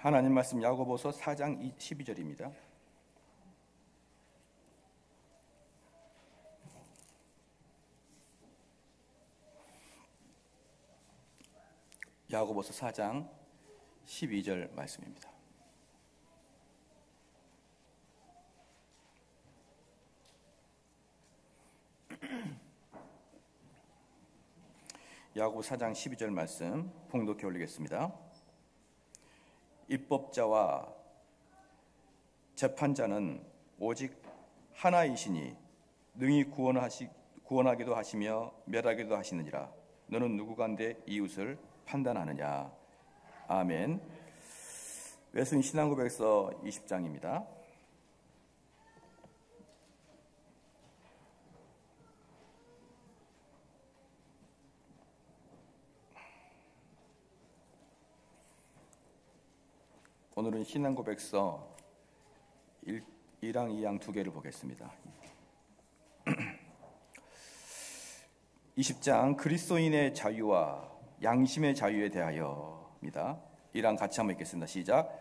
하나님 말씀 야고보서 4장 12절입니다. 야고보서 4장 12절 말씀입니다. 야고보 4장 12절 말씀 봉독해 올리겠습니다. 입법자와 재판자는 오직 하나이시니 능히 구원하기도 하시며 멸하기도 하시느니라. 너는 누구간데 이웃을 판단하느냐. 아멘. 외순 신앙고백서 20장입니다. 오늘은 신앙고백서 1랑 2양 두 개를 보겠습니다. 20장 그리스도인의 자유와 양심의 자유에 대하여입니다. 1랑 같이 한번 읽겠습니다. 시작.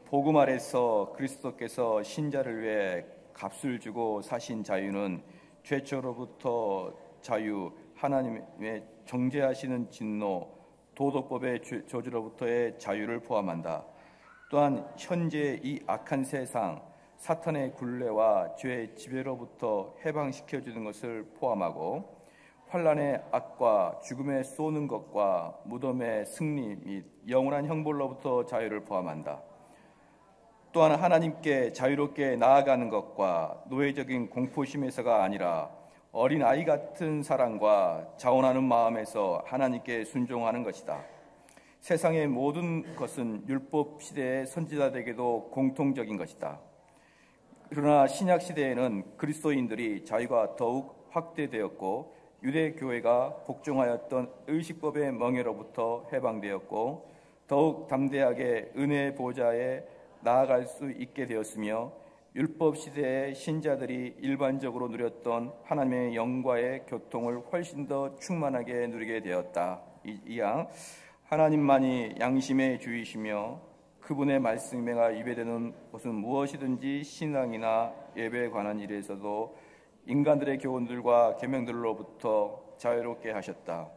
복음 아래서 그리스도께서 신자를 위해 값을 주고 사신 자유는 죄처로부터 자유, 하나님의 정죄하시는 진노, 도덕법의 저주로부터의 자유를 포함한다. 또한 현재 이 악한 세상, 사탄의 굴레와 죄의 지배로부터 해방시켜주는 것을 포함하고 환난의 악과 죽음에 쏘는 것과 무덤의 승리 및 영원한 형벌로부터 자유를 포함한다. 또한 하나님께 자유롭게 나아가는 것과 노예적인 공포심에서가 아니라 어린 아이 같은 사랑과 자원하는 마음에서 하나님께 순종하는 것이다. 세상의 모든 것은 율법 시대의 선지자들에게도 공통적인 것이다. 그러나 신약 시대에는 그리스도인들이 자유가 더욱 확대되었고 유대 교회가 복종하였던 의식법의 멍에로부터 해방되었고 더욱 담대하게 은혜의 보좌에 나아갈 수 있게 되었으며 율법 시대의 신자들이 일반적으로 누렸던 하나님의 영과의 교통을 훨씬 더 충만하게 누리게 되었다. 이양 하나님만이 양심의 주이시며 그분의 말씀에가 입에되는 것은 무엇이든지 신앙이나 예배에 관한 일에서도 인간들의 교훈들과 계명들로부터 자유롭게 하셨다.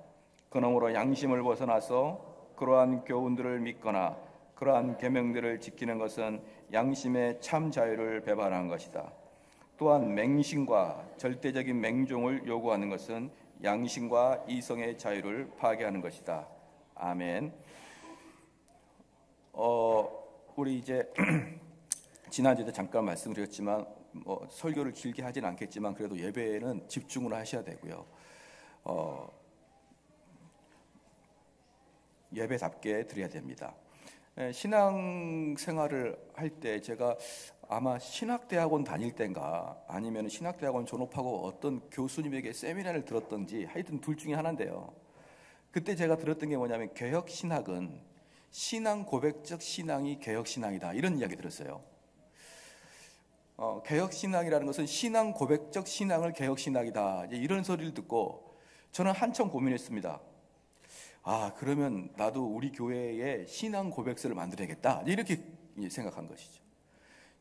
그러므로 양심을 벗어나서 그러한 교훈들을 믿거나 그러한 계명들을 지키는 것은 양심의 참 자유를 배반한 것이다. 또한 맹신과 절대적인 맹종을 요구하는 것은 양심과 이성의 자유를 파괴하는 것이다. 아멘. 우리 이제 지난주에도 잠깐 말씀드렸지만 설교를 길게 하진 않겠지만 그래도 예배에는 집중을 하셔야 되고요. 예배답게 드려야 됩니다. 신앙생활을 할 때 제가 아마 신학대학원 다닐 때인가 아니면 신학대학원 졸업하고 어떤 교수님에게 세미나를 들었던지 하여튼 둘 중에 하나인데요. 그때 제가 들었던 게 뭐냐면 개혁신학은 신앙 고백적 신앙이 개혁신앙이다 이런 이야기 들었어요. 개혁신앙이라는 것은 신앙 고백적 신앙을 개혁신학이다 이런 소리를 듣고 저는 한참 고민했습니다. 그러면 나도 우리 교회에 신앙 고백서를 만들어야겠다 이렇게 생각한 것이죠.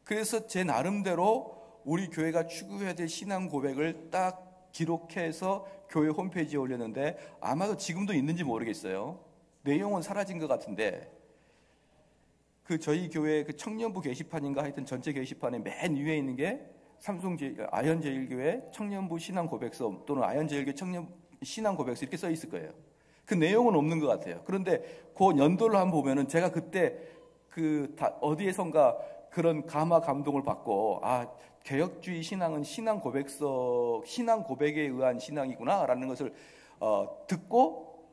그래서 제 나름대로 우리 교회가 추구해야 될 신앙 고백을 딱 기록해서 교회 홈페이지에 올렸는데 아마도 지금도 있는지 모르겠어요. 내용은 사라진 것 같은데 저희 교회 청년부 게시판인가 하여튼 전체 게시판에 맨 위에 있는 게 아현제일교회 청년부 신앙 고백서 또는 아현제일교회 청년 신앙 고백서 이렇게 써 있을 거예요. 그 내용은 없는 것 같아요. 그런데 그 연도를 한번 보면은 제가 그때 어디에선가 그런 감화 감동을 받고 개혁주의 신앙은 신앙 고백서 신앙 고백에 의한 신앙이구나라는 것을 듣고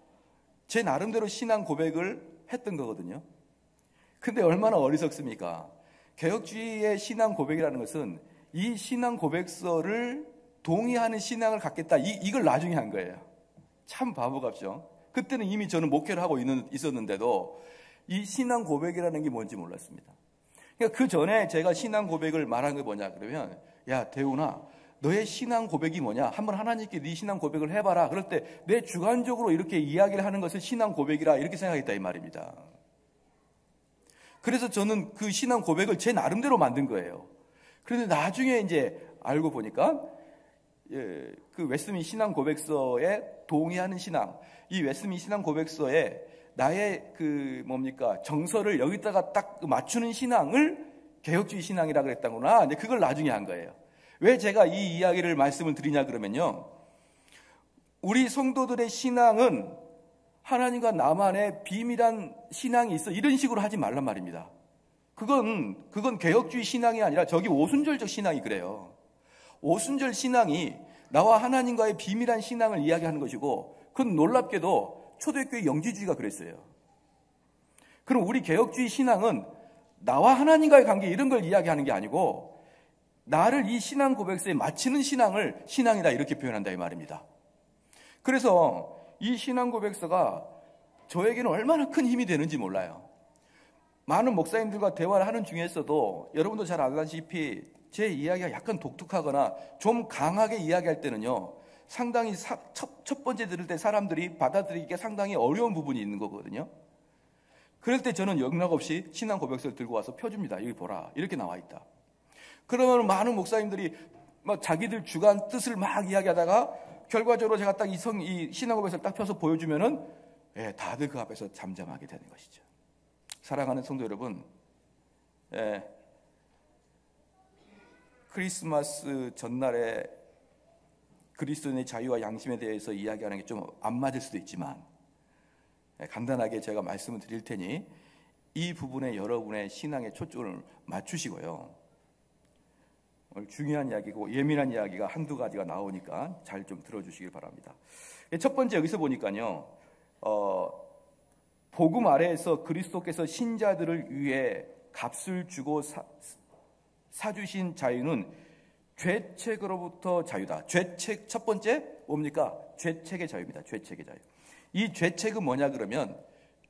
제 나름대로 신앙 고백을 했던 거거든요. 근데 얼마나 어리석습니까? 개혁주의의 신앙 고백이라는 것은 이 신앙 고백서를 동의하는 신앙을 갖겠다 이걸 나중에 한 거예요. 참 바보 같죠? 그때는 이미 저는 목회를 하고 있었는데도 이 신앙 고백이라는 게 뭔지 몰랐습니다. 그러니까 그 전에 제가 신앙 고백을 말한 게 뭐냐 그러면 야 대훈아 너의 신앙 고백이 뭐냐? 한번 하나님께 네 신앙 고백을 해봐라. 그럴 때 내 주관적으로 이렇게 이야기를 하는 것을 신앙 고백이라 이렇게 생각했다 이 말입니다. 그래서 저는 그 신앙 고백을 제 나름대로 만든 거예요. 그런데 나중에 이제 알고 보니까 그 웨스민 신앙 고백서에 동의하는 신앙, 이 웨스민 신앙 고백서에 나의 정서를 여기다가 딱 맞추는 신앙을 개혁주의 신앙이라 그랬다구나. 이제 그걸 나중에 한 거예요. 왜 제가 이 이야기를 말씀을 드리냐 그러면요, 우리 성도들의 신앙은 하나님과 나만의 비밀한 신앙이 있어, 이런 식으로 하지 말란 말입니다. 그건 개혁주의 신앙이 아니라 저기 오순절적 신앙이 그래요. 오순절 신앙이 나와 하나님과의 비밀한 신앙을 이야기하는 것이고, 그건 놀랍게도 초대교회 영지주의가 그랬어요. 그럼 우리 개혁주의 신앙은 나와 하나님과의 관계, 이런 걸 이야기하는 게 아니고 나를 이 신앙 고백서에 맞추는 신앙을 신앙이다, 이렇게 표현한다 이 말입니다. 그래서 이 신앙 고백서가 저에게는 얼마나 큰 힘이 되는지 몰라요. 많은 목사님들과 대화를 하는 중에서도 여러분도 잘 알다시피 제 이야기가 약간 독특하거나 좀 강하게 이야기할 때는요, 상당히 첫 번째 들을 때 사람들이 받아들이기가 상당히 어려운 부분이 있는 거거든요. 그럴 때 저는 영락없이 신앙 고백서를 들고 와서 펴줍니다. 여기 보라, 이렇게 나와 있다. 그러면 많은 목사님들이 막 자기들 주관 뜻을 막 이야기하다가 결과적으로 제가 딱 이 신앙 고백서를 딱 펴서 보여주면은 다들 그 앞에서 잠잠하게 되는 것이죠. 사랑하는 성도 여러분, 크리스마스 전날에 그리스도인의 자유와 양심에 대해서 이야기하는 게 좀 안 맞을 수도 있지만, 간단하게 제가 말씀을 드릴 테니 이 부분에 여러분의 신앙의 초점을 맞추시고요. 오늘 중요한 이야기고 예민한 이야기가 한두 가지가 나오니까 잘 좀 들어주시길 바랍니다. 첫 번째, 여기서 보니까요, 복음 아래에서 그리스도께서 신자들을 위해 값을 주고 사주신 자유는 죄책으로부터 자유다. 죄책, 첫 번째 뭡니까? 죄책의 자유입니다. 죄책의 자유. 이 죄책은 뭐냐 그러면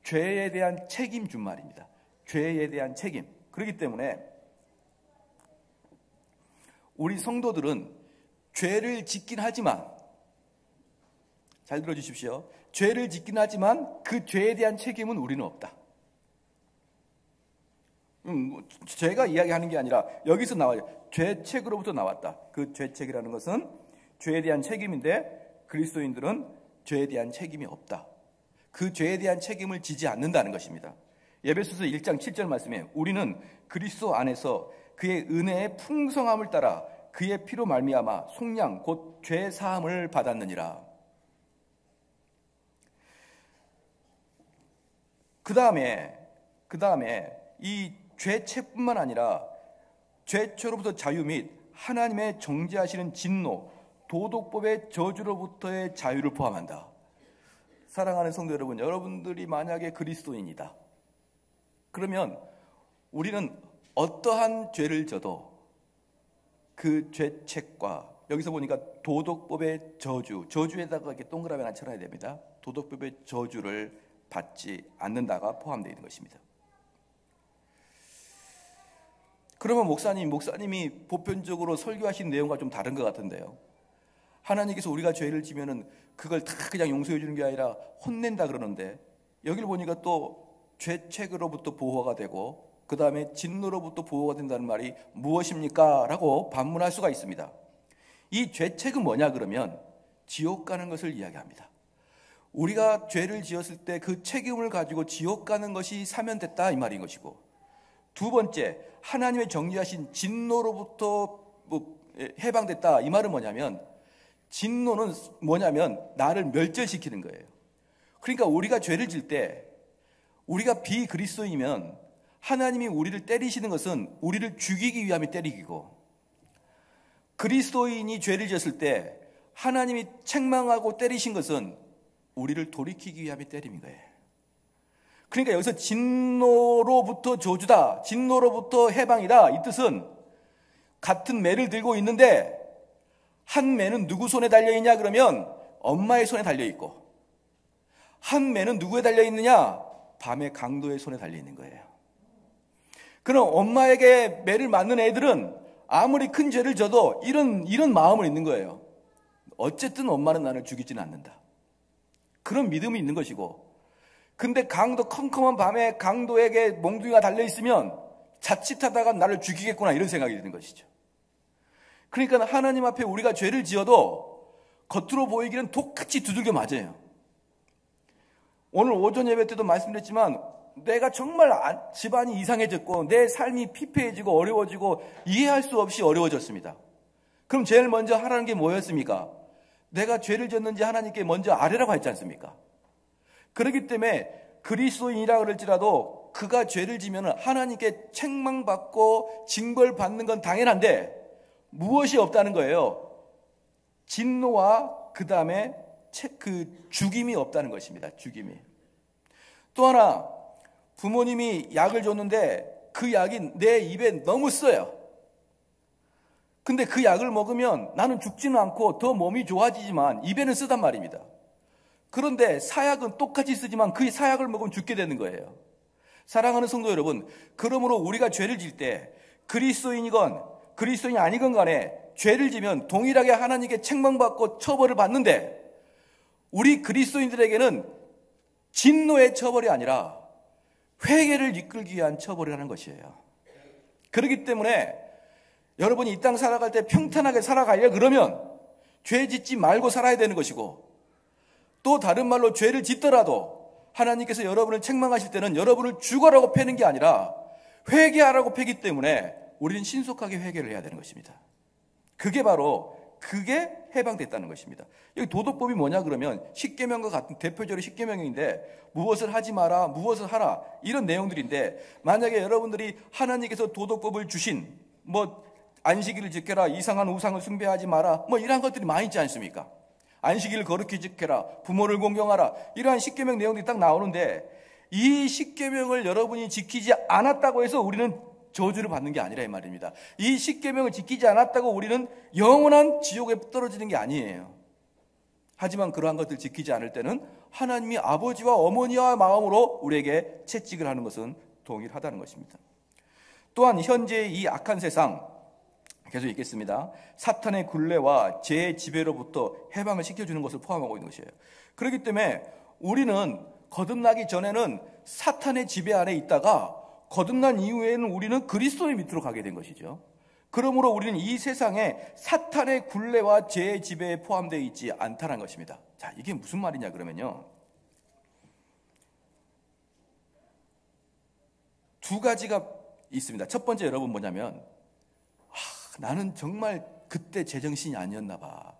죄에 대한 책임 준 말입니다. 죄에 대한 책임. 그렇기 때문에 우리 성도들은 죄를 짓긴 하지만, 잘 들어주십시오, 죄를 짓긴 하지만 그 죄에 대한 책임은 우리는 없다. 제가 이야기하는 게 아니라 여기서 나와요. 죄책으로부터 나왔다. 그 죄책이라는 것은 죄에 대한 책임인데 그리스도인들은 죄에 대한 책임이 없다. 그 죄에 대한 책임을 지지 않는다는 것입니다. 에베소서 1장 7절 말씀에 우리는 그리스도 안에서 그의 은혜의 풍성함을 따라 그의 피로 말미암아 속량 곧 죄 사함을 받았느니라. 그 다음에 이 죄책뿐만 아니라 죄초로부터 자유 및 하나님의 정죄하시는 진노, 도덕법의 저주로부터의 자유를 포함한다. 사랑하는 성도 여러분, 여러분들이 만약에 그리스도인이다, 그러면 우리는 어떠한 죄를 져도 그 죄책과, 여기서 보니까 도덕법의 저주에다가 이렇게 동그라미 하나 쳐놔야 됩니다. 도덕법의 저주를 받지 않는다가 포함되어 있는 것입니다. 그러면 목사님이 보편적으로 설교하신 내용과 좀 다른 것 같은데요. 하나님께서 우리가 죄를 지면은 그걸 다 그냥 용서해 주는 게 아니라 혼낸다 그러는데, 여기를 보니까 또 죄책으로부터 보호가 되고 그 다음에 진노로부터 보호가 된다는 말이 무엇입니까? 라고 반문할 수가 있습니다. 이 죄책은 뭐냐 그러면 지옥 가는 것을 이야기합니다. 우리가 죄를 지었을 때 그 책임을 가지고 지옥 가는 것이 사면됐다, 이 말인 것이고, 두 번째, 하나님의 정죄하신 진노로부터 해방됐다, 이 말은 뭐냐면, 진노는 뭐냐면 나를 멸절시키는 거예요. 그러니까 우리가 죄를 질 때, 우리가 비그리스도이면 하나님이 우리를 때리시는 것은 우리를 죽이기 위함이 때리기고, 그리스도인이 죄를 지었을 때 하나님이 책망하고 때리신 것은 우리를 돌이키기 위함이 때림인 거예요. 그러니까 여기서 진노로부터 저주다, 진노로부터 해방이다, 이 뜻은 같은 매를 들고 있는데 한 매는 누구 손에 달려있냐 그러면 엄마의 손에 달려있고, 한 매는 누구에 달려있느냐? 밤의 강도의 손에 달려있는 거예요. 그럼 엄마에게 매를 맞는 애들은 아무리 큰 죄를 져도 이런 마음을 있는 거예요. 어쨌든 엄마는 나를 죽이지는 않는다. 그런 믿음이 있는 것이고, 근데 강도 컴컴한 밤에 강도에게 몽둥이가 달려있으면 자칫하다가 나를 죽이겠구나 이런 생각이 드는 것이죠. 그러니까 하나님 앞에 우리가 죄를 지어도 겉으로 보이기는 똑같이 두들겨 맞아요. 오늘 오전 예배 때도 말씀드렸지만 내가 정말 집안이 이상해졌고 내 삶이 피폐해지고 어려워지고 이해할 수 없이 어려워졌습니다. 그럼 제일 먼저 하라는 게 뭐였습니까? 내가 죄를 졌는지 하나님께 먼저 아뢰라고 했지 않습니까? 그렇기 때문에 그리스도인이라 그럴지라도 그가 죄를 지면 하나님께 책망받고 징벌받는 건 당연한데 무엇이 없다는 거예요? 진노와 그 다음에 죽임이 없다는 것입니다. 죽임이. 또 하나, 부모님이 약을 줬는데 그 약이 내 입에 너무 써요. 근데 그 약을 먹으면 나는 죽지는 않고 더 몸이 좋아지지만 입에는 쓰단 말입니다. 그런데 사약은 똑같이 쓰지만 그 사약을 먹으면 죽게 되는 거예요. 사랑하는 성도 여러분, 그러므로 우리가 죄를 질 때 그리스도인이건 그리스도인이 아니건 간에 죄를 지면 동일하게 하나님께 책망받고 처벌을 받는데 우리 그리스도인들에게는 진노의 처벌이 아니라 회개를 이끌기 위한 처벌을 하는 것이에요. 그렇기 때문에 여러분이 이 땅 살아갈 때 평탄하게 살아가려 그러면 죄 짓지 말고 살아야 되는 것이고 또 다른 말로 죄를 짓더라도 하나님께서 여러분을 책망하실 때는 여러분을 죽어라고 패는 게 아니라 회개하라고 패기 때문에 우리는 신속하게 회개를 해야 되는 것입니다. 그게 해방됐다는 것입니다. 여기 도덕법이 뭐냐 그러면 십계명과 같은 대표적으로 십계명인데 무엇을 하지 마라, 무엇을 하라 이런 내용들인데 만약에 여러분들이 하나님께서 도덕법을 주신 안식일을 지켜라, 이상한 우상을 숭배하지 마라 이러한 것들이 많이 있지 않습니까? 안식일을 거룩히 지켜라, 부모를 공경하라 이러한 십계명 내용들이 딱 나오는데 이 십계명을 여러분이 지키지 않았다고 해서 우리는 저주를 받는 게 아니라 이 말입니다. 이 십계명을 지키지 않았다고 우리는 영원한 지옥에 떨어지는 게 아니에요. 하지만 그러한 것들 지키지 않을 때는 하나님이 아버지와 어머니와 마음으로 우리에게 채찍을 하는 것은 동일하다는 것입니다. 또한 현재의 이 악한 세상 계속 읽겠습니다. 사탄의 굴레와 죄의 지배로부터 해방을 시켜주는 것을 포함하고 있는 것이에요. 그렇기 때문에 우리는 거듭나기 전에는 사탄의 지배 아래 있다가 거듭난 이후에는 우리는 그리스도의 밑으로 가게 된 것이죠. 그러므로 우리는 이 세상에 사탄의 굴레와 죄의 지배에 포함되어 있지 않다는 것입니다. 자, 이게 무슨 말이냐 그러면요. 두 가지가 있습니다. 첫 번째 여러분 뭐냐면 나는 정말 그때 제정신이 아니었나 봐.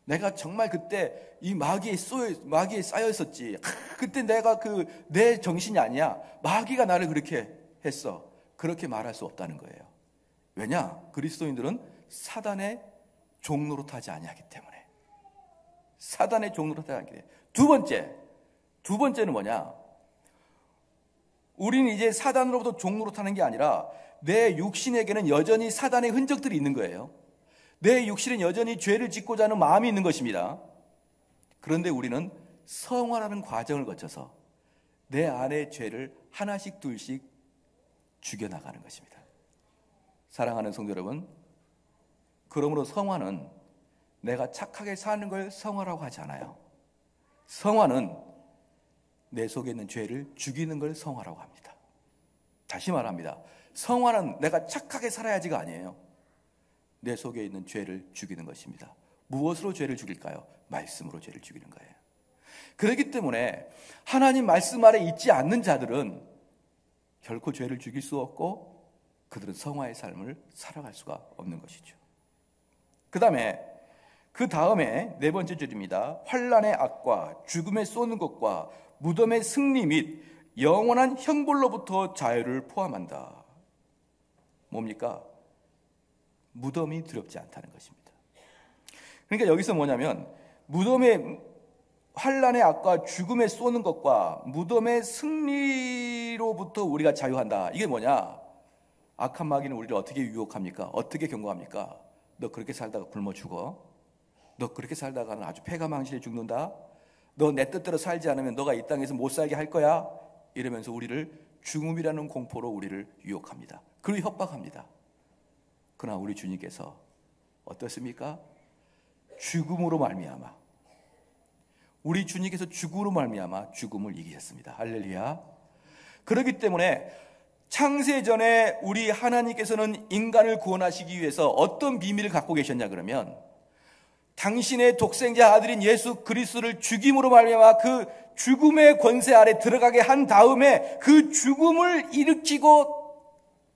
내가 정말 그때 이 마귀에 쌓여 있었지. 그때 내가 내 정신이 아니야. 마귀가 나를 그렇게 했어. 그렇게 말할 수 없다는 거예요. 왜냐? 그리스도인들은 사단의 종노릇 하지 아니하기 때문에. 사단의 종노릇 하지 않기 때문에. 두 번째는 뭐냐? 우리는 이제 사단으로부터 종노릇 하는 게 아니라 내 육신에게는 여전히 사단의 흔적들이 있는 거예요. 내 육신은 여전히 죄를 짓고자 하는 마음이 있는 것입니다. 그런데 우리는 성화라는 과정을 거쳐서 내 안의 죄를 하나씩 둘씩 죽여나가는 것입니다. 사랑하는 성도 여러분, 그러므로 성화는 내가 착하게 사는 걸 성화라고 하지 않아요. 성화는 내 속에 있는 죄를 죽이는 걸 성화라고 합니다. 다시 말합니다. 성화는 내가 착하게 살아야지가 아니에요. 내 속에 있는 죄를 죽이는 것입니다. 무엇으로 죄를 죽일까요? 말씀으로 죄를 죽이는 거예요. 그렇기 때문에 하나님 말씀 아래 있지 않는 자들은 결코 죄를 죽일 수 없고 그들은 성화의 삶을 살아갈 수가 없는 것이죠. 그 다음에 네 번째 줄입니다. 환난의 악과 죽음에 쏘는 것과 무덤의 승리 및 영원한 형벌로부터 자유를 포함한다. 뭡니까? 무덤이 두렵지 않다는 것입니다. 그러니까 여기서 뭐냐면 무덤의 환난의 악과 죽음에 쏘는 것과 무덤의 승리로부터 우리가 자유한다. 이게 뭐냐? 악한 마귀는 우리를 어떻게 유혹합니까? 어떻게 경고합니까? 너 그렇게 살다가 굶어 죽어? 너 그렇게 살다가는 아주 폐가망신해 죽는다? 너 내 뜻대로 살지 않으면 너가 이 땅에서 못 살게 할 거야? 이러면서 우리를 죽음이라는 공포로 우리를 유혹합니다. 그리고 협박합니다. 그러나 우리 주님께서 어떻습니까? 죽음으로 말미암아 우리 주님께서 죽음으로 말미암아 죽음을 이기셨습니다. 할렐루야. 그렇기 때문에 창세전에 우리 하나님께서는 인간을 구원하시기 위해서 어떤 비밀을 갖고 계셨냐 그러면 당신의 독생자 아들인 예수 그리스도를 죽임으로 말미암아 그 죽음의 권세 아래 들어가게 한 다음에 그 죽음을 일으키고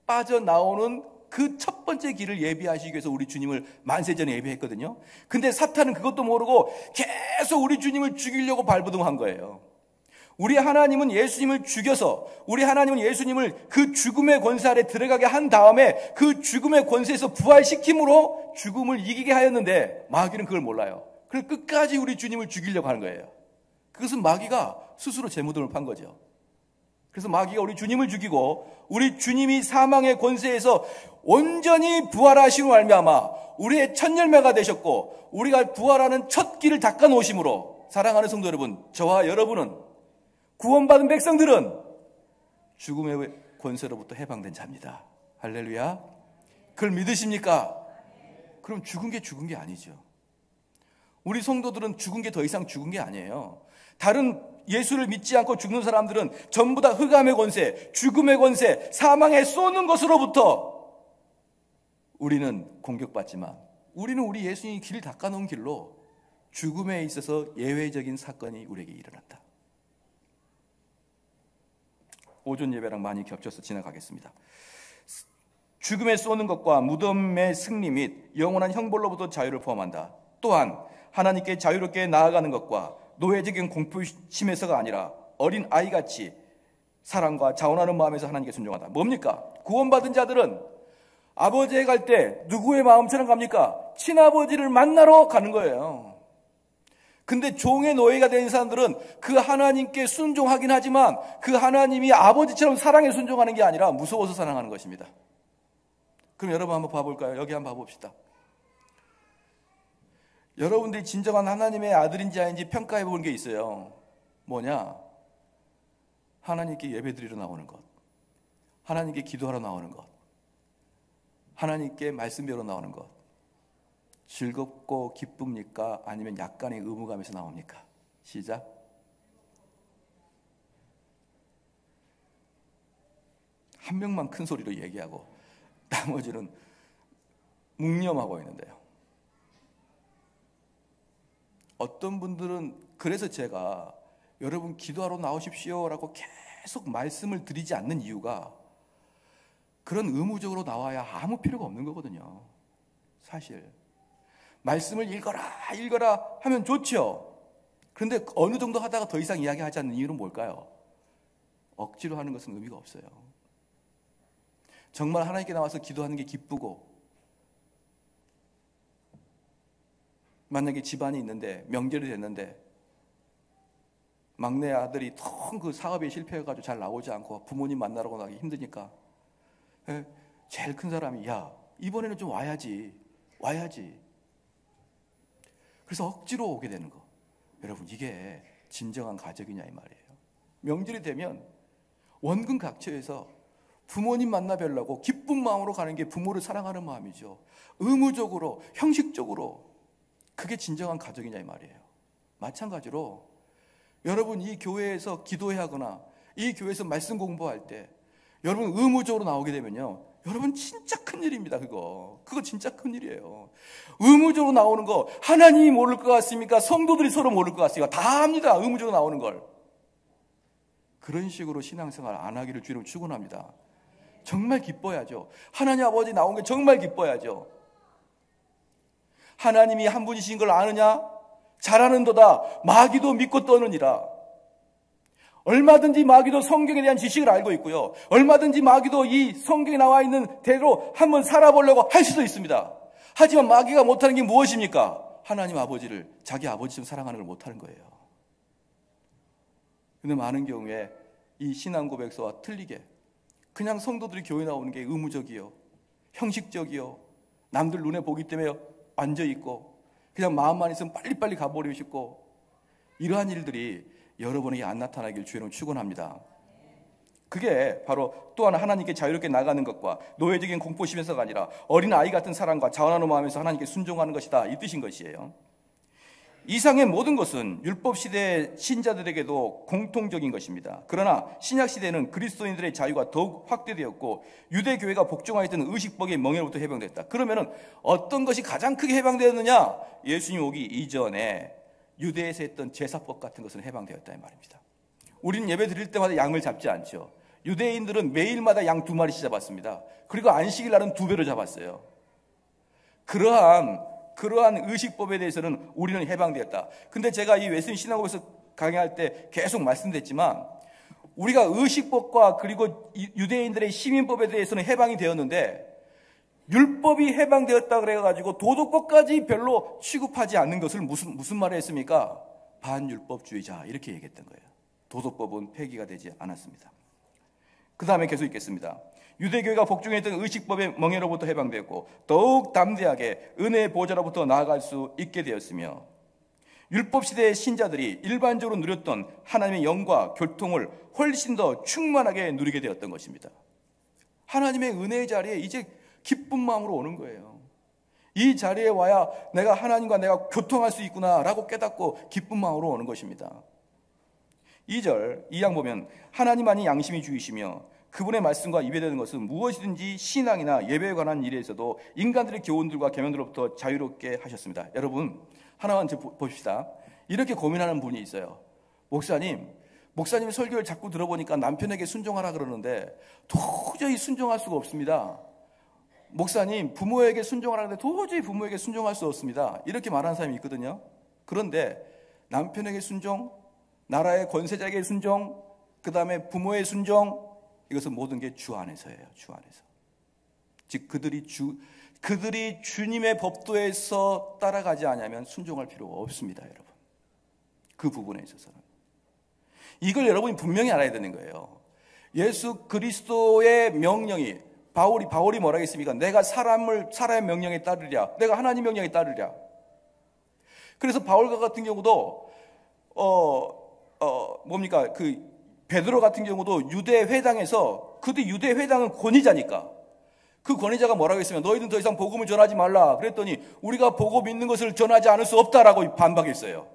빠져나오는 그 첫 번째 길을 예비하시기 위해서 우리 주님을 만세전에 예비했거든요. 근데 사탄은 그것도 모르고 계속 우리 주님을 죽이려고 발버둥한 거예요. 우리 하나님은 예수님을 죽여서 우리 하나님은 예수님을 그 죽음의 권세 아래 들어가게 한 다음에 그 죽음의 권세에서 부활시킴으로 죽음을 이기게 하였는데 마귀는 그걸 몰라요. 그래서 끝까지 우리 주님을 죽이려고 하는 거예요. 그것은 마귀가 스스로 재무덤을 판 거죠. 그래서 마귀가 우리 주님을 죽이고 우리 주님이 사망의 권세에서 온전히 부활하시고 말미암아 우리의 첫 열매가 되셨고 우리가 부활하는 첫 길을 닦아 놓으심으로 사랑하는 성도 여러분, 저와 여러분은 구원받은 백성들은 죽음의 권세로부터 해방된 자입니다. 할렐루야. 그걸 믿으십니까? 그럼 죽은 게 아니죠. 우리 성도들은 죽은 게 더 이상 죽은 게 아니에요. 다른 예수를 믿지 않고 죽는 사람들은 전부 다 흑암의 권세, 죽음의 권세, 사망에 쏘는 것으로부터 우리는 공격받지만 우리는 우리 예수님이 길을 닦아놓은 길로 죽음에 있어서 예외적인 사건이 우리에게 일어났다. 오전 예배랑 많이 겹쳐서 지나가겠습니다. 죽음에 쏘는 것과 무덤의 승리 및 영원한 형벌로부터 자유를 포함한다. 또한 하나님께 자유롭게 나아가는 것과 노예적인 공포심에서가 아니라 어린 아이같이 사랑과 자원하는 마음에서 하나님께 순종하다. 뭡니까? 구원받은 자들은 아버지에 갈 때 누구의 마음처럼 갑니까? 친아버지를 만나러 가는 거예요. 근데 종의 노예가 된 사람들은 그 하나님께 순종하긴 하지만 그 하나님이 아버지처럼 사랑에 순종하는 게 아니라 무서워서 사랑하는 것입니다. 그럼 여러분 한번 봐볼까요? 여기 한번 봐봅시다. 여러분들이 진정한 하나님의 아들인지 아닌지 평가해 보는 게 있어요. 뭐냐? 하나님께 예배드리러 나오는 것, 하나님께 기도하러 나오는 것, 하나님께 말씀 배우러 나오는 것. 즐겁고 기쁩니까? 아니면 약간의 의무감에서 나옵니까? 시작. 한 명만 큰 소리로 얘기하고 나머지는 묵념하고 있는데요. 어떤 분들은 그래서 제가 여러분 기도하러 나오십시오라고 계속 말씀을 드리지 않는 이유가 그런 의무적으로 나와야 아무 필요가 없는 거거든요. 사실 말씀을 읽어라 하면 좋죠. 그런데 어느 정도 하다가 더 이상 이야기하지 않는 이유는 뭘까요? 억지로 하는 것은 의미가 없어요. 정말 하나님께 나와서 기도하는 게 기쁘고 만약에 집안이 있는데 명절이 됐는데 막내 아들이 텅 그 사업에 실패해가지고 잘 나오지 않고 부모님 만나러 가기 힘드니까 제일 큰 사람이 야 이번에는 좀 와야지 그래서 억지로 오게 되는 거. 여러분 이게 진정한 가족이냐 이 말이에요. 명절이 되면 원근 각처에서 부모님 만나 뵈려고 기쁜 마음으로 가는 게 부모를 사랑하는 마음이죠. 의무적으로 형식적으로 그게 진정한 가족이냐 이 말이에요. 마찬가지로 여러분 이 교회에서 기도해야 하거나 이 교회에서 말씀 공부할 때 여러분 의무적으로 나오게 되면요 여러분 진짜 큰일입니다. 그거 진짜 큰일이에요. 의무적으로 나오는 거 하나님이 모를 것 같습니까? 성도들이 서로 모를 것 같습니까? 다 합니다. 의무적으로 나오는 걸. 그런 식으로 신앙생활 안 하기를 주님 축원합니다. 정말 기뻐야죠. 하나님 아버지 나온 게 정말 기뻐야죠. 하나님이 한 분이신 걸 아느냐? 잘하는도다. 마귀도 믿고 떠느니라. 얼마든지 마귀도 성경에 대한 지식을 알고 있고요. 얼마든지 마귀도 이 성경에 나와 있는 대로 한번 살아보려고 할 수도 있습니다. 하지만 마귀가 못하는 게 무엇입니까? 하나님 아버지를 자기 아버지처럼 사랑하는 걸 못하는 거예요. 근데 많은 경우에 이 신앙 고백서와 틀리게 그냥 성도들이 교회 나오는 게 의무적이요, 형식적이요, 남들 눈에 보기 때문에 앉아있고 그냥 마음만 있으면 빨리빨리 가버리고 싶고 이러한 일들이 여러분에게 안 나타나길 주의로 축원합니다. 그게 바로 또한 하나님께 자유롭게 나가는 것과 노예적인 공포심에서가 아니라 어린 아이 같은 사랑과 자원하는 마음에서 하나님께 순종하는 것이다 이 뜻인 것이에요. 이상의 모든 것은 율법 시대의 신자들에게도 공통적인 것입니다. 그러나 신약 시대는 그리스도인들의 자유가 더욱 확대되었고 유대 교회가 복종하였던 의식법의 멍에로부터 해방됐다. 그러면은 어떤 것이 가장 크게 해방되었느냐? 예수님 오기 이전에 유대에서 했던 제사법 같은 것은 해방되었다 이 말입니다. 우리는 예배 드릴 때마다 양을 잡지 않죠. 유대인들은 매일마다 양 2마리씩 잡았습니다. 그리고 안식일 날은 2배로 잡았어요. 그러한 의식법에 대해서는 우리는 해방되었다. 근데 제가 이 웨슬리 신학원에서 강의할 때 계속 말씀드렸지만 우리가 의식법과 그리고 유대인들의 시민법에 대해서는 해방이 되었는데 율법이 해방되었다 그래가지고 도덕법까지 별로 취급하지 않는 것을 무슨 말을 했습니까? 반율법주의자 이렇게 얘기했던 거예요. 도덕법은 폐기가 되지 않았습니다. 그 다음에 계속 읽겠습니다. 유대교회가 복종했던 의식법의 멍에로부터 해방되었고 더욱 담대하게 은혜의 보좌로부터 나아갈 수 있게 되었으며 율법 시대의 신자들이 일반적으로 누렸던 하나님의 영과 교통을 훨씬 더 충만하게 누리게 되었던 것입니다. 하나님의 은혜의 자리에 이제 기쁜 마음으로 오는 거예요. 이 자리에 와야 내가 하나님과 내가 교통할 수 있구나라고 깨닫고 기쁜 마음으로 오는 것입니다. 2절 이양 보면 하나님만이 양심이 주이시며 그분의 말씀과 입에되는 것은 무엇이든지 신앙이나 예배에 관한 일에서도 인간들의 교훈들과 계명들로부터 자유롭게 하셨습니다. 여러분 하나만 보십시다. 이렇게 고민하는 분이 있어요. 목사님 설교를 자꾸 들어보니까 남편에게 순종하라 그러는데 도저히 순종할 수가 없습니다. 목사님 부모에게 순종하라는데 도저히 부모에게 순종할 수 없습니다. 이렇게 말하는 사람이 있거든요. 그런데 남편에게 순종, 나라의 권세자에게 순종, 그 다음에 부모의 순종, 이것은 모든 게 주 안에서예요. 주 안에서. 즉 그들이 주님의 법도에서 따라가지 않으면 순종할 필요가 없습니다, 여러분. 그 부분에 있어서는. 이걸 여러분이 분명히 알아야 되는 거예요. 예수 그리스도의 명령이 바울이 뭐라 했습니까? 내가 사람의 명령에 따르랴. 내가 하나님 명령에 따르랴. 그래서 바울과 같은 경우도 베드로 같은 경우도 유대 회당에서 그때 유대 회당은 권위자니까 그 권위자가 뭐라고 했으면 너희는 더 이상 복음을 전하지 말라. 그랬더니 우리가 복음 있는 것을 전하지 않을 수 없다라고 반박했어요.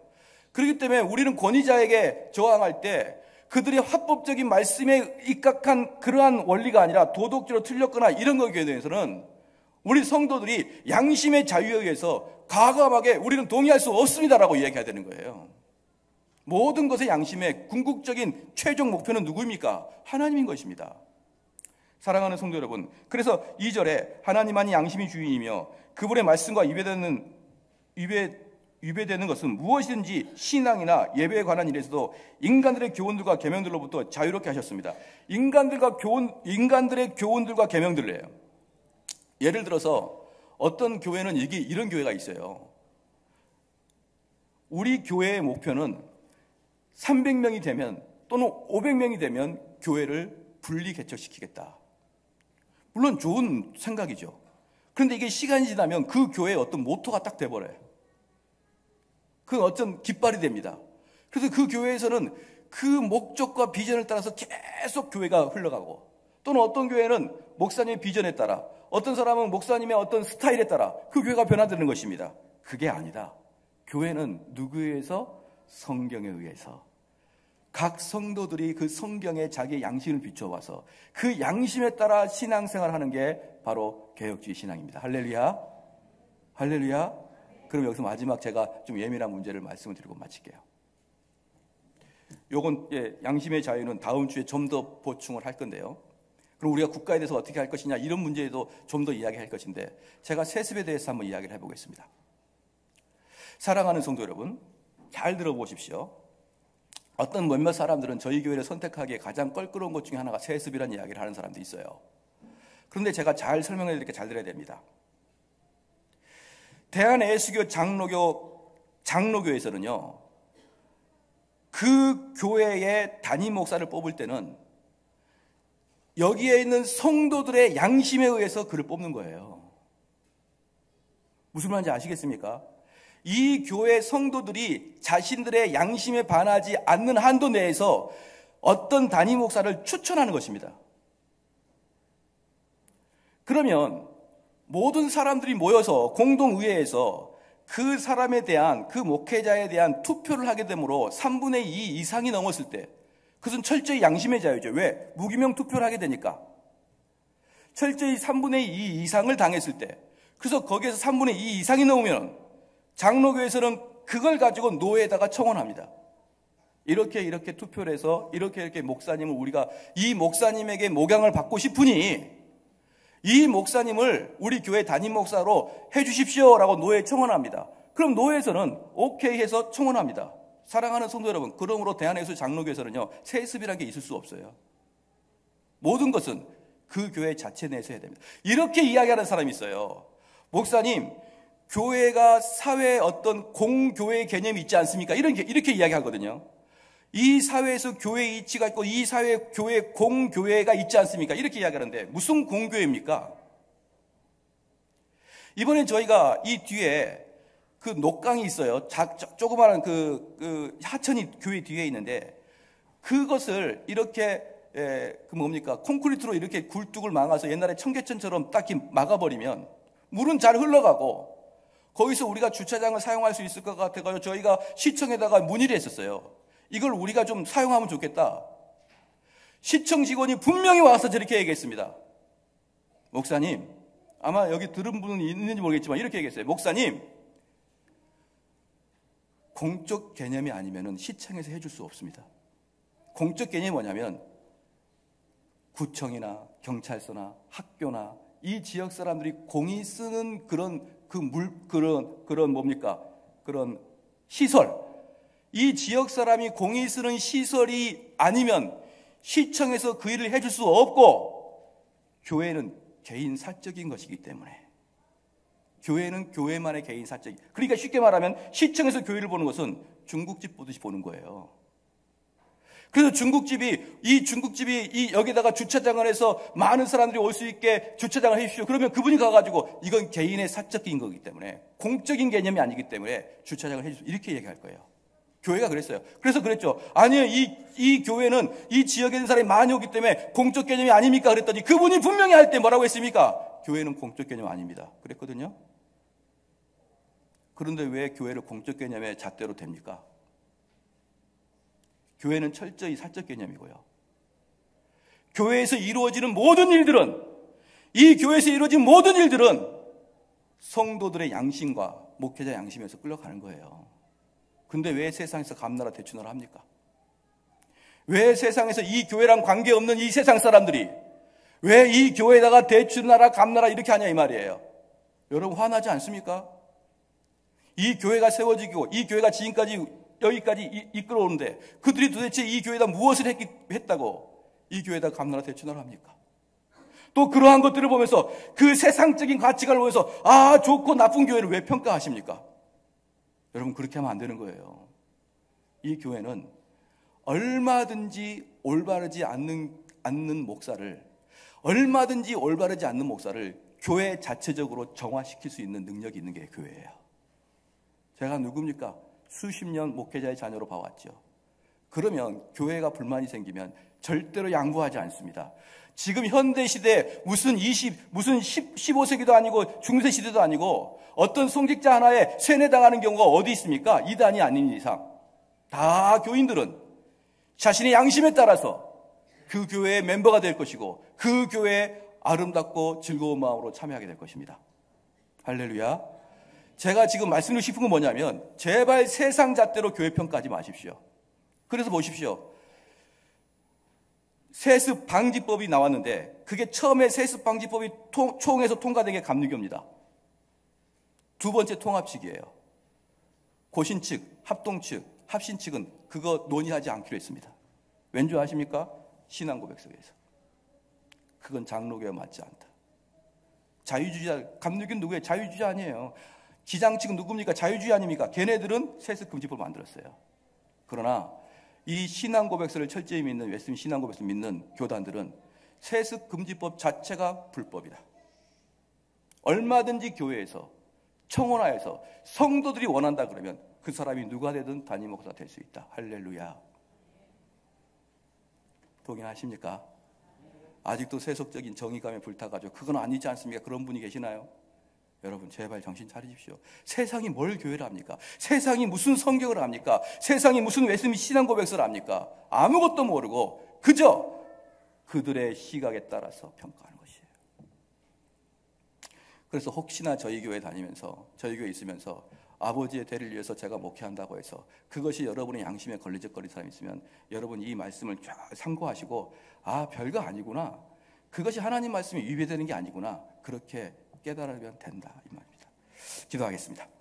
그렇기 때문에 우리는 권위자에게 저항할 때 그들의 합법적인 말씀에 입각한 그러한 원리가 아니라 도덕적으로 틀렸거나 이런 것에 대해서는 우리 성도들이 양심의 자유에 의해서 과감하게 우리는 동의할 수 없습니다라고 이야기해야 되는 거예요. 모든 것의 양심의 궁극적인 최종 목표는 누구입니까? 하나님인 것입니다. 사랑하는 성도 여러분, 그래서 2절에 하나님만이 양심이 주인이며 그분의 말씀과 위배되는 것은 무엇이든지 신앙이나 예배에 관한 일에서도 인간들의 교훈들과 계명들로부터 자유롭게 하셨습니다. 인간들의 교훈들과 계명들이에요. 예를 들어서 어떤 교회는 이런 교회가 있어요. 우리 교회의 목표는 300명이 되면 또는 500명이 되면 교회를 분리 개척시키겠다. 물론 좋은 생각이죠. 그런데 이게 시간이 지나면 그 교회의 어떤 모토가 딱 돼버려요. 그 어떤 깃발이 됩니다. 그래서 그 교회에서는 그 목적과 비전을 따라서 계속 교회가 흘러가고 또는 어떤 교회는 목사님의 비전에 따라 어떤 사람은 목사님의 어떤 스타일에 따라 그 교회가 변화되는 것입니다. 그게 아니다. 교회는 누구에 의해서? 성경에 의해서. 각 성도들이 그 성경에 자기의 양심을 비춰와서 그 양심에 따라 신앙생활하는 게 바로 개혁주의 신앙입니다. 할렐루야. 할렐루야. 그럼 여기서 마지막 제가 좀 예민한 문제를 말씀을 드리고 마칠게요. 요건 양심의 자유는 다음 주에 좀 더 보충을 할 건데요. 그럼 우리가 국가에 대해서 어떻게 할 것이냐 이런 문제에도 좀 더 이야기할 것인데 제가 세습에 대해서 한번 이야기를 해보겠습니다. 사랑하는 성도 여러분, 잘 들어보십시오. 어떤 몇몇 사람들은 저희 교회를 선택하기에 가장 껄끄러운 것 중에 하나가 세습이라는 이야기를 하는 사람도 있어요. 그런데 제가 잘 설명해 드릴게 잘 들어야 됩니다. 대한예수교 장로교에서는요, 그 교회의 담임 목사를 뽑을 때는 여기에 있는 성도들의 양심에 의해서 그를 뽑는 거예요. 무슨 말인지 아시겠습니까? 이 교회 성도들이 자신들의 양심에 반하지 않는 한도 내에서 어떤 담임 목사를 추천하는 것입니다. 그러면 모든 사람들이 모여서 공동의회에서 그 사람에 대한, 그 목회자에 대한 투표를 하게 되므로 3분의 2 이상이 넘었을 때, 그것은 철저히 양심의 자유죠. 왜? 무기명 투표를 하게 되니까. 철저히 3분의 2 이상을 당했을 때, 그래서 거기에서 3분의 2 이상이 넘으면 장로교에서는 그걸 가지고 노회에다가 청원합니다. 이렇게 투표를 해서 이렇게 목사님을 우리가 이 목사님에게 목양을 받고 싶으니 이 목사님을 우리 교회 담임 목사로 해주십시오라고 노회에 청원합니다. 그럼 노회에서는 오케이 해서 청원합니다. 사랑하는 성도 여러분, 그러므로 대한예수 장로교에서는요, 세습이라는 게 있을 수 없어요. 모든 것은 그 교회 자체 내에서 해야 됩니다. 이렇게 이야기하는 사람이 있어요. 목사님, 교회가 사회에 어떤 공교회 개념이 있지 않습니까? 이렇게 이야기하거든요. 이 사회에서 교회의 이치가 있고 이 사회에 교회 공교회가 있지 않습니까? 이렇게 이야기하는데 무슨 공교회입니까? 이번엔 저희가 이 뒤에 그 녹강이 있어요. 조그마한 그 하천이 교회 뒤에 있는데 그것을 이렇게 콘크리트로 이렇게 굴뚝을 막아서 옛날에 청계천처럼 딱 막아버리면 물은 잘 흘러가고 거기서 우리가 주차장을 사용할 수 있을 것 같아가지고 저희가 시청에다가 문의를 했었어요. 이걸 우리가 좀 사용하면 좋겠다. 시청 직원이 분명히 와서 저렇게 얘기했습니다. 목사님, 아마 여기 들은 분은 있는지 모르겠지만 이렇게 얘기했어요. 목사님, 공적 개념이 아니면 시청에서 해줄 수 없습니다. 공적 개념이 뭐냐면 구청이나 경찰서나 학교나 이 지역 사람들이 공이 쓰는 그런 시설, 이 지역 사람이 공이 쓰는 시설이 아니면 시청에서 그 일을 해줄 수 없고, 교회는 개인 사적인 것이기 때문에, 교회는 교회만의 개인 사적인, 그러니까 쉽게 말하면 시청에서 교회를 보는 것은 중국집 보듯이 보는 거예요. 그래서 중국집이 여기다가 주차장을 해서 많은 사람들이 올 수 있게 주차장을 해 주십시오. 그러면 그분이 가가지고 이건 개인의 사적인 거기 때문에, 공적인 개념이 아니기 때문에 주차장을 해 주십시오. 이렇게 얘기할 거예요. 교회가 그랬어요. 그래서 그랬죠. 아니요, 이 교회는 이 지역에 있는 사람이 많이 오기 때문에 공적 개념이 아닙니까? 그랬더니 그분이 분명히 할 때 뭐라고 했습니까? 교회는 공적 개념 아닙니다. 그랬거든요. 그런데 왜 교회를 공적 개념의 잣대로 됩니까? 교회는 철저히 사적 개념이고요. 교회에서 이루어지는 모든 일들은, 이 교회에서 이루어진 모든 일들은 성도들의 양심과 목회자 양심에서 끌려가는 거예요. 근데 왜 세상에서 감나라 대추나라 합니까? 왜 세상에서 이 교회랑 관계없는 이 세상 사람들이 왜 이 교회에다가 대추나라 감나라 이렇게 하냐 이 말이에요. 여러분 화나지 않습니까? 이 교회가 세워지고 이 교회가 지금까지 여기까지 이끌어오는데 그들이 도대체 이 교회에다 무엇을 했다고 이 교회에다 감나라 대추나라 합니까? 또 그러한 것들을 보면서 그 세상적인 가치관을 보면서 좋고 나쁜 교회를 왜 평가하십니까? 여러분 그렇게 하면 안 되는 거예요. 이 교회는 얼마든지 올바르지 않는 목사를, 얼마든지 올바르지 않는 목사를 교회 자체적으로 정화시킬 수 있는 능력이 있는 게 교회예요. 제가 누굽니까? 수십 년 목회자의 자녀로 봐왔죠. 그러면 교회가 불만이 생기면 절대로 양보하지 않습니다. 지금 현대 시대 무슨 15세기도 아니고 중세 시대도 아니고 어떤 송직자 하나에 세뇌당하는 경우가 어디 있습니까? 이단이 아닌 이상 다 교인들은 자신의 양심에 따라서 그 교회의 멤버가 될 것이고 그 교회에 아름답고 즐거운 마음으로 참여하게 될 것입니다. 할렐루야. 제가 지금 말씀드리고 싶은 건 뭐냐면 제발 세상 잣대로 교회 평가하지 마십시오. 그래서 보십시오. 세습 방지법이 나왔는데 그게 처음에 세습 방지법이 총에서 통과된 게 감리교입니다. 두 번째 통합측이에요. 고신 측, 합동 측, 합신 측은 그거 논의하지 않기로 했습니다. 왠지 아십니까? 신앙고백서에서. 그건 장로교와 맞지 않다. 자유주의자, 감리교는 누구예요? 자유주의자 아니에요. 지장 측은 누굽니까? 자유주의 아닙니까? 걔네들은 세습 금지법을 만들었어요. 그러나 이 신앙고백서를 철저히 믿는 웨스민 신앙고백서를 믿는 교단들은 세습 금지법 자체가 불법이다. 얼마든지 교회에서 청원하여서 성도들이 원한다 그러면 그 사람이 누가 되든 담임 목사가 될 수 있다. 할렐루야. 동의하십니까? 아직도 세속적인 정의감에 불타가지고 그건 아니지 않습니까? 그런 분이 계시나요? 여러분 제발 정신 차리십시오. 세상이 뭘 교회를 합니까? 세상이 무슨 성경을 합니까? 세상이 무슨 웨스민스터 신앙 고백서를 합니까? 아무것도 모르고 그저 그들의 시각에 따라서 평가하는 것이에요. 그래서 혹시나 저희 교회 다니면서, 저희 교회 있으면서 아버지의 대를 위해서 제가 목회한다고 해서 그것이 여러분의 양심에 걸리적거리는 사람이 있으면 여러분 이 말씀을 쫙 참고하시고 아, 별거 아니구나, 그것이 하나님 말씀이 위배되는 게 아니구나, 그렇게 깨달으면 된다, 이 말입니다. 기도하겠습니다.